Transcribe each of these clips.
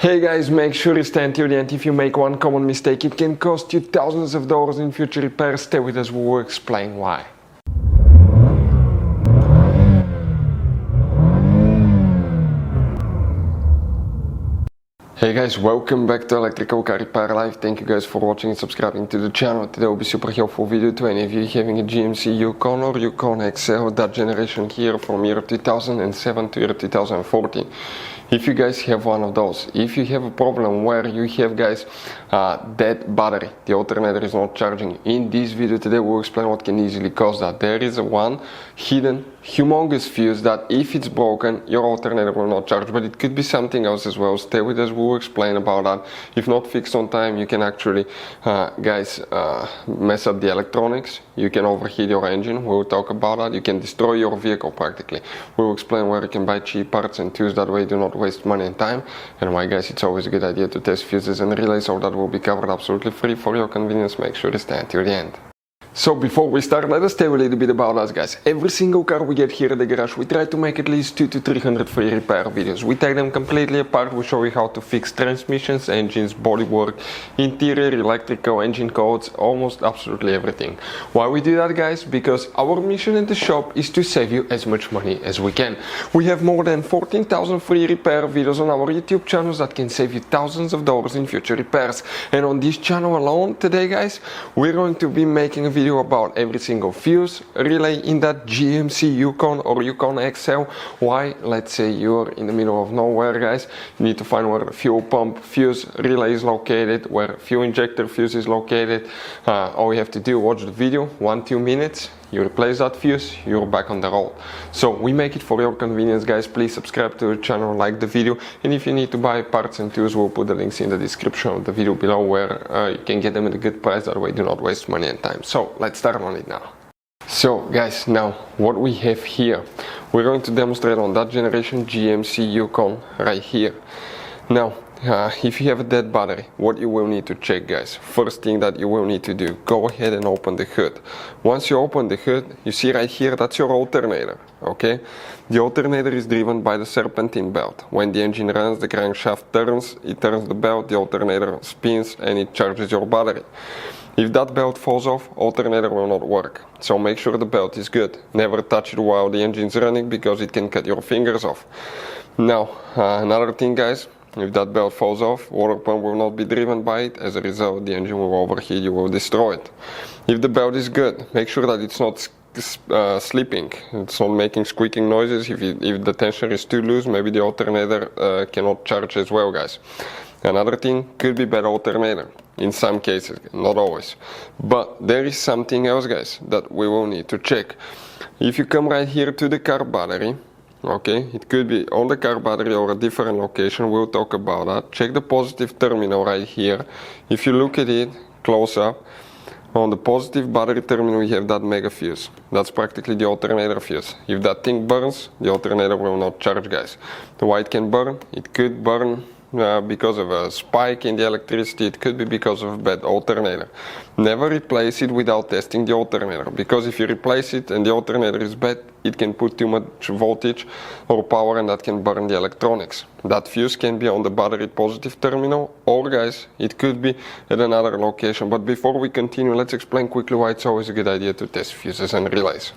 Hey guys, make sure you stay until the end. If you make one common mistake, it can cost you thousands of dollars in future repairs. Stay with us, we will explain why. Hey guys, welcome back to Electrical Car Repair Live. Thank you guys for watching and subscribing to the channel. Today will be super helpful video to any of you having a GMC YUKON or YUKON XL, that generation here from year 2007 to year 2014. If you guys have one of those, if you have a problem where you have guys dead battery, the alternator is not charging, in this video today we'll explain what can easily cause that. There is one hidden humongous fuse that if it's broken your alternator will not charge, but it could be something else as well. Stay with us, we'll explain about that. If not fixed on time, you can actually mess up the electronics, you can overheat your engine, we'll talk about that, you can destroy your vehicle practically. We'll explain where you can buy cheap parts and tools, that way do not waste money and time, and why guys it's always a good idea to test fuses and relays. All that will be covered absolutely free for your convenience. Make sure to stay until the end. So before we start, let us tell you a little bit about us guys. Every single car we get here at the garage, we try to make at least 200 to 300 free repair videos. We take them completely apart, we show you how to fix transmissions, engines, bodywork, interior, electrical, engine codes, almost absolutely everything. Why we do that guys? Because our mission in the shop is to save you as much money as we can. We have more than 14,000 free repair videos on our YouTube channels that can save you thousands of dollars in future repairs. And on this channel alone today guys, we're going to be making a video about every single fuse relay in that GMC YUKON or YUKON XL. Why? Let's say you're in the middle of nowhere guys, you need to find where the fuel pump fuse relay is located, where fuel injector fuse is located. All you have to do, watch the video, 1-2 minutes, you replace that fuse, you're back on the road. So we make it for your convenience guys. Please subscribe to the channel, like the video, and if you need to buy parts and tools, we'll put the links in the description of the video below where you can get them at a good price, that way do not waste money and time. So let's start on it now. So guys, now what we have here, we're going to demonstrate on that generation GMC YUKON right here. Now if you have a dead battery, what you will need to check guys, first thing that you will need to do, go ahead and open the hood. Once you open the hood, you see right here, that's your alternator, okay? The alternator is driven by the serpentine belt. When the engine runs, the crankshaft turns, it turns the belt, the alternator spins and it charges your battery. If that belt falls off, alternator will not work. So make sure the belt is good. Never touch it while the engine is running because it can cut your fingers off. Now another thing guys, if that belt falls off, water pump will not be driven by it. As a result, the engine will overheat, you will destroy it. If the belt is good, make sure that it's not slipping, it's not making squeaking noises. If the tensioner is too loose, maybe the alternator cannot charge as well guys. Another thing could be bad alternator, in some cases, not always. But there is something else guys that we will need to check. If you come right here to the car battery, okay, it could be on the car battery or a different location, we'll talk about that. Check the positive terminal right here. If you look at it close up, on the positive battery terminal you have that mega fuse. That's practically the alternator fuse. If that thing burns, the alternator will not charge guys. Why it can burn? It could burn because of a spike in the electricity, it could be because of a bad alternator. Never replace it without testing the alternator, because if you replace it and the alternator is bad, it can put too much voltage or power and that can burn the electronics. That fuse can be on the battery positive terminal, or guys, it could be at another location. But before we continue, let's explain quickly why it's always a good idea to test fuses and relays.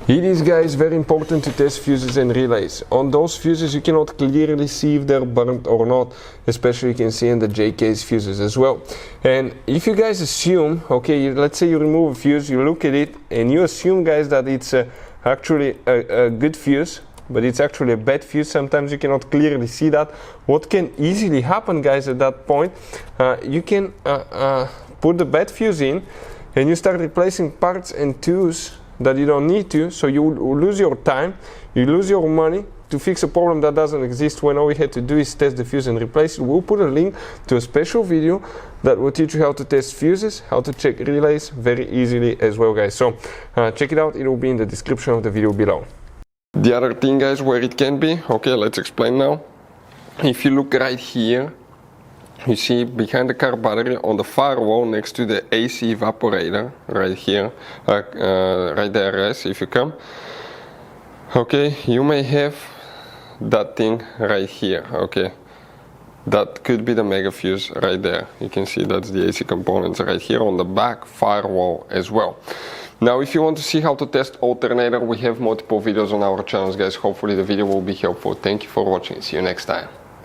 It is guys very important to test fuses and relays. On those fuses you cannot clearly see if they're burnt or not, especially you can see in the J-case fuses as well. And if you guys assume, okay, let's say you remove a fuse, you look at it and you assume guys that it's actually a good fuse, but it's actually a bad fuse, sometimes you cannot clearly see that. What can easily happen guys at that point, you can put the bad fuse in and you start replacing parts and tools that you don't need to, so you lose your time, you lose your money to fix a problem that doesn't exist, when all we had to do is test the fuse and replace it. We'll put a link to a special video that will teach you how to test fuses, how to check relays very easily as well guys. So check it out, it will be in the description of the video below. The other thing guys where it can be, okay, let's explain now. If you look right here, you see behind the car battery on the firewall next to the AC evaporator right here, right there guys, if you come, okay, you may have that thing right here, okay, That could be the mega fuse right there. You can see that's the AC components right here on the back firewall as well. Now if you want to see how to test alternator, we have multiple videos on our channels, guys. Hopefully the video will be helpful. Thank you for watching. See you next time.